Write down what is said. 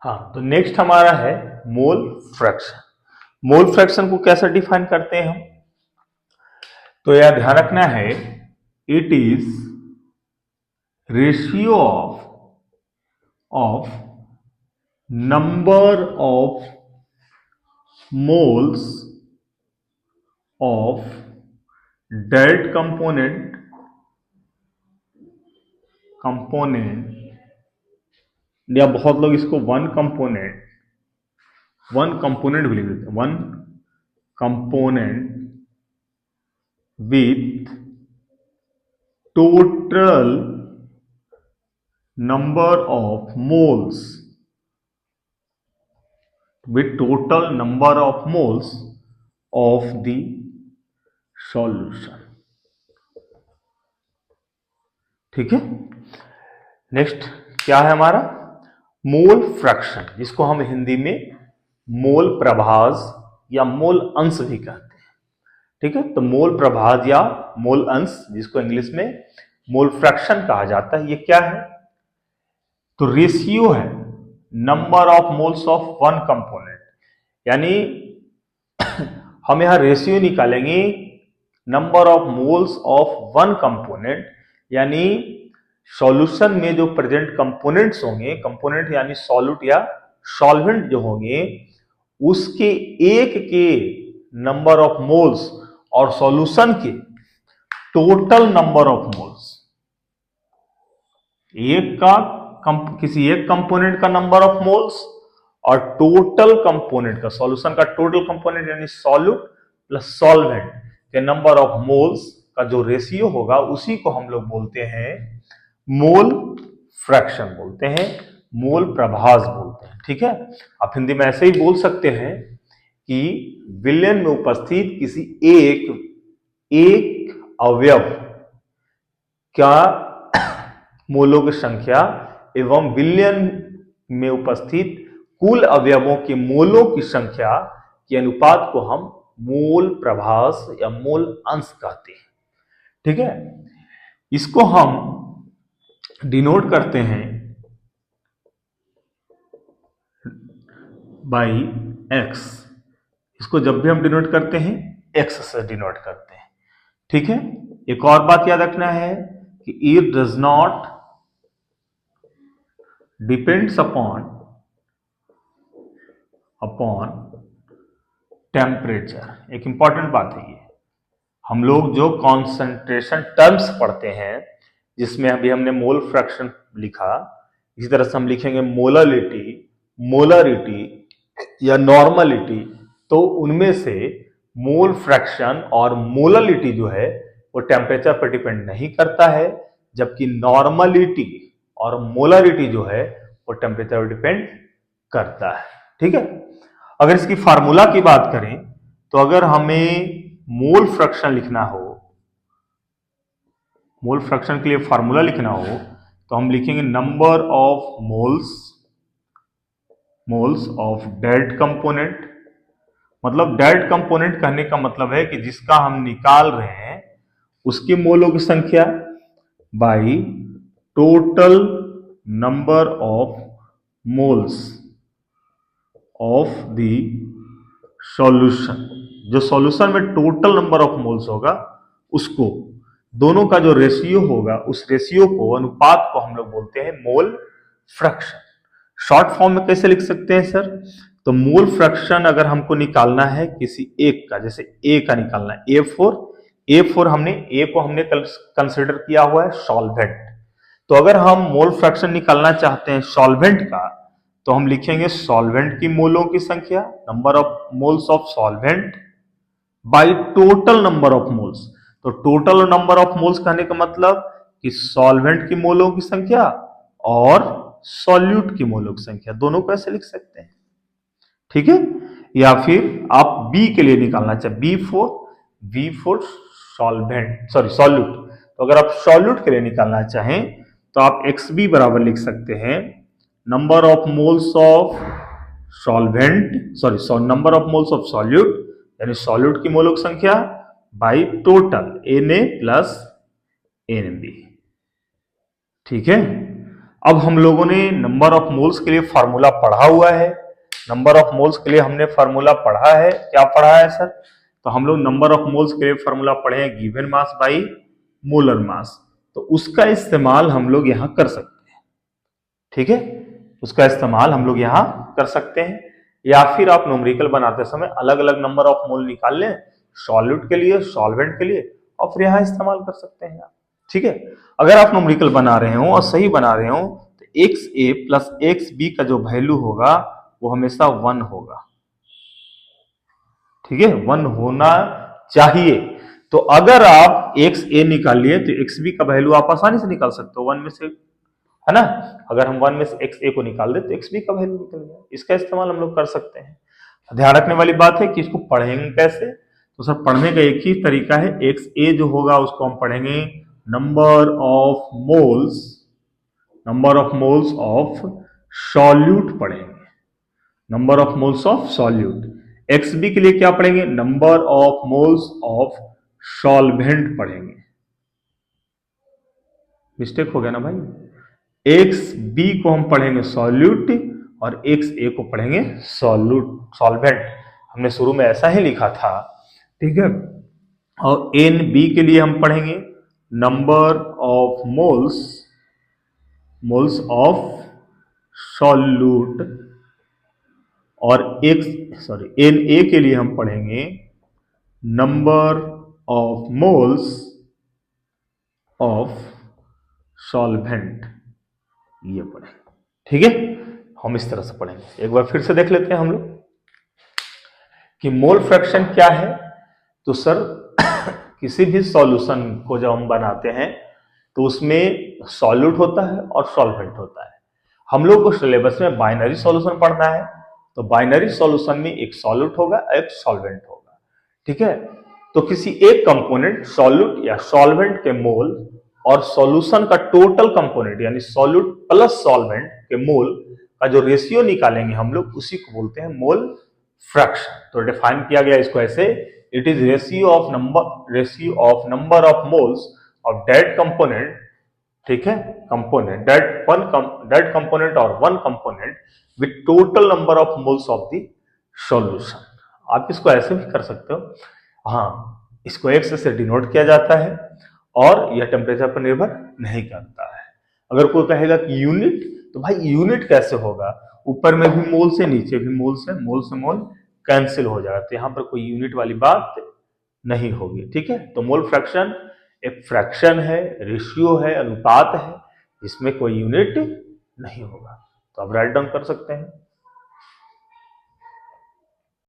हाँ, तो नेक्स्ट हमारा है मोल फ्रैक्शन। मोल फ्रैक्शन को कैसे डिफाइन करते हैं हम? तो यह ध्यान रखना है, it is ratio of number of moles of dead component या बहुत लोग इसको वन कंपोनेंट भी लिख देते हैं, one component with total number of moles of the solution. ठीक है। नेक्स्ट क्या है हमारा? मोल फ्रैक्शन, जिसको हम हिंदी में मोल प्रभाज या मोल अंश भी कहते हैं। ठीक है, तो मोल प्रभाज या मोल अंश, जिसको इंग्लिश में मोल फ्रैक्शन कहा जाता है, ये क्या है? तो रेशियो है number of moles of one component, यानी हम यहां रेशियो निकालेंगे number of moles of one component, यानी सॉल्यूशन में जो प्रेजेंट कंपोनेंट्स होंगे, कंपोनेंट यानी सॉल्यूट या सॉल्वेंट जो होंगे, उसके एक के नंबर ऑफ मोल्स और सॉल्यूशन के टोटल नंबर ऑफ मोल्स, किसी एक कंपोनेंट का नंबर ऑफ मोल्स और टोटल कंपोनेंट का, सॉल्यूशन का टोटल कंपोनेंट यानी सॉल्यूट प्लस सॉल्वेंट के नंबर ऑफ मोल्स का जो रेशियो होगा, उसी को हम लोग बोलते हैं मोल फ्रैक्शन, बोलते हैं मोल प्रभाज बोलते हैं। ठीक है, आप हिंदी में ऐसे ही बोल सकते हैं कि विलयन में उपस्थित किसी एक अवयव का मोलों की संख्या एवं विलयन में उपस्थित कुल अवयवों के मोलों की संख्या के अनुपात को हम मोल प्रभास या मोल अंश कहते हैं। ठीक है, इसको हम डिनोट करते हैं बाई एक्स। इसको जब भी हम डिनोट करते हैं एक्स से डिनोट करते हैं। ठीक है, एक और बात याद रखना है कि it does not depends upon temperature. एक इंपॉर्टेंट बात है ये, हम लोग जो कॉन्सेंट्रेशन टर्म्स पढ़ते हैं, जिसमें अभी हमने मोल फ्रैक्शन लिखा, इसी तरह से हम लिखेंगे मोलरिटी या नॉर्मलिटी, तो उनमें से मोल फ्रैक्शन और मोलरिटी जो है वो टेम्परेचर पर डिपेंड नहीं करता है, जबकि नॉर्मलिटी और मोलरिटी जो है वो टेम्परेचर पर डिपेंड करता है। ठीक है, अगर इसकी फार्मूला की बात करें तो अगर हमें मोल फ्रैक्शन लिखना हो, मोल फ्रैक्शन के लिए फार्मूला लिखना हो, तो हम लिखेंगे number of moles of dead component. मतलब डेड कंपोनेंट कहने का मतलब है कि जिसका हम निकाल रहे हैं उसकी मोलों की संख्या by total number of moles of the solution. जो सॉल्यूशन में टोटल नंबर ऑफ मोल्स होगा, उसको दोनों का जो रेशियो होगा, उस रेशियो को, अनुपात को हम लोग बोलते हैं मोल फ्रैक्शन। शॉर्ट फॉर्म में कैसे लिख सकते हैं सर? तो मोल फ्रैक्शन अगर हमको निकालना है किसी एक का, जैसे ए का निकालना है, ए4 हमने ए को हमने कंसिडर किया हुआ है सॉल्वेंट। तो अगर हम मोल फ्रैक्शन निकालना चाहते हैं सॉल्वेंट का, तो हम लिखेंगे सॉल्वेंट की मोलों की संख्या, number of moles of solvent by total number of moles. तो टोटल नंबर ऑफ मोल्स कहने का मतलब कि सॉल्वेंट की मोलों की संख्या और सॉल्यूट की मोलों की संख्या, दोनों को ऐसे लिख सकते हैं। ठीक है, या फिर आप बी के लिए निकालना चाहे, V4 सॉल्यूट। तो अगर आप सॉल्यूट के लिए निकालना चाहें तो आप XB बराबर लिख सकते हैं number of moles of number of moles of solute, यानी सॉल्यूट की मोलों की संख्या by total Na plus Nb। ठीक है, अब हम लोगों ने नंबर ऑफ मोल्स के लिए फार्मूला पढ़ा हुआ है, नंबर ऑफ मोल्स के लिए हमने फार्मूला पढ़ा है, क्या पढ़ा है सर? तो हम लोग नंबर ऑफ मोल्स के लिए फार्मूला पढ़े हैं given mass by molar mass, तो उसका इस्तेमाल हम लोग यहां कर सकते हैं, ठीक है, उसका इस्तेमाल हम लोग यहां कर सकते हैं। या फिर आप न्यूमेरिकल बनाते समय अलग अलग नंबर ऑफ मोल निकाल लें सॉल्यूट के लिए, सॉल्वेंट के लिए, और फिर यहां इस्तेमाल कर सकते हैं आप, ठीक है। अगर आप न्यूमेरिकल बना रहे हो और सही बना रहे हो तो एक्स ए प्लस एक्स बी का जो वैल्यू होगा वो हमेशा 1 होगा, ठीक है, 1 होना चाहिए। तो अगर आप एक्स ए निकाल लिए तो एक्स बी का वैल्यू आप आसानी से निकाल सकते हो 1 में से, है ना। अगर हम 1 में से एक्स ए को निकाल दे तो एक्स बी का वैल्यू निकल गया, इसका इस्तेमाल हम लोग कर सकते हैं। ध्यान रखने वाली बात है कि इसको पढ़ेंगे कैसे, तो सर पढ़ने का एक ही तरीका है, एक्स ए जो होगा उसको हम पढ़ेंगे number of moles, number of moles of solute पढ़ेंगे, number of moles of solute. X B के लिए क्या पढ़ेंगे, number of moles of solvent पढ़ेंगे। मिस्टेक हो गया ना भाई, एक्स बी को हम पढ़ेंगे सॉल्यूट और एक्स ए को पढ़ेंगे सॉल्यूट सॉल्वेंट, हमने शुरू में ऐसा ही लिखा था, ठीक है। और एन बी के लिए हम पढ़ेंगे number of moles, moles of solute, और एन ए के लिए हम पढ़ेंगे number of moles of solvent, ये पढ़ेंगे, ठीक है। हम इस तरह से पढ़ेंगे, एक बार फिर से देख लेते हैं हम लोग कि मोल फ्रैक्शन क्या है। तो सर किसी भी सॉल्यूशन को जब हम बनाते हैं तो उसमें सॉल्यूट होता है और सॉल्वेंट होता है। हम लोग को सिलेबस में बाइनरी सॉल्यूशन पढ़ना है, तो बाइनरी सॉल्यूशन में एक सॉल्यूट होगा एक सॉल्वेंट होगा, ठीक है। तो किसी एक कंपोनेंट सॉल्यूट या सॉल्वेंट के मोल और सॉल्यूशन का टोटल कंपोनेंट यानी सॉल्यूट प्लस सॉल्वेंट के मोल का जो रेशियो निकालेंगे हम लोग उसी को बोलते हैं मोल फ्रैक्शन। तो डिफाइन किया गया इसको ऐसे, it is ratio of number of moles of dead component, ठीक है, कंपोनेंट डेड कंपोनेंट और one component with total number of moles of the solution. आप इसको ऐसे भी कर सकते हो, हाँ, इसको एक्स से डिनोट किया जाता है और यह टेम्परेचर पर निर्भर नहीं करता है। अगर कोई कहेगा कि यूनिट, तो भाई यूनिट कैसे होगा, ऊपर में भी मोल से नीचे भी मोल से मोल कैंसिल हो जाएगा, तो यहां पर कोई यूनिट वाली बात नहीं होगी, ठीक है। तो मोल फ्रैक्शन एक फ्रैक्शन है, रेशियो है, अनुपात है, इसमें कोई यूनिट नहीं होगा। तो आप राइट डाउन कर सकते हैं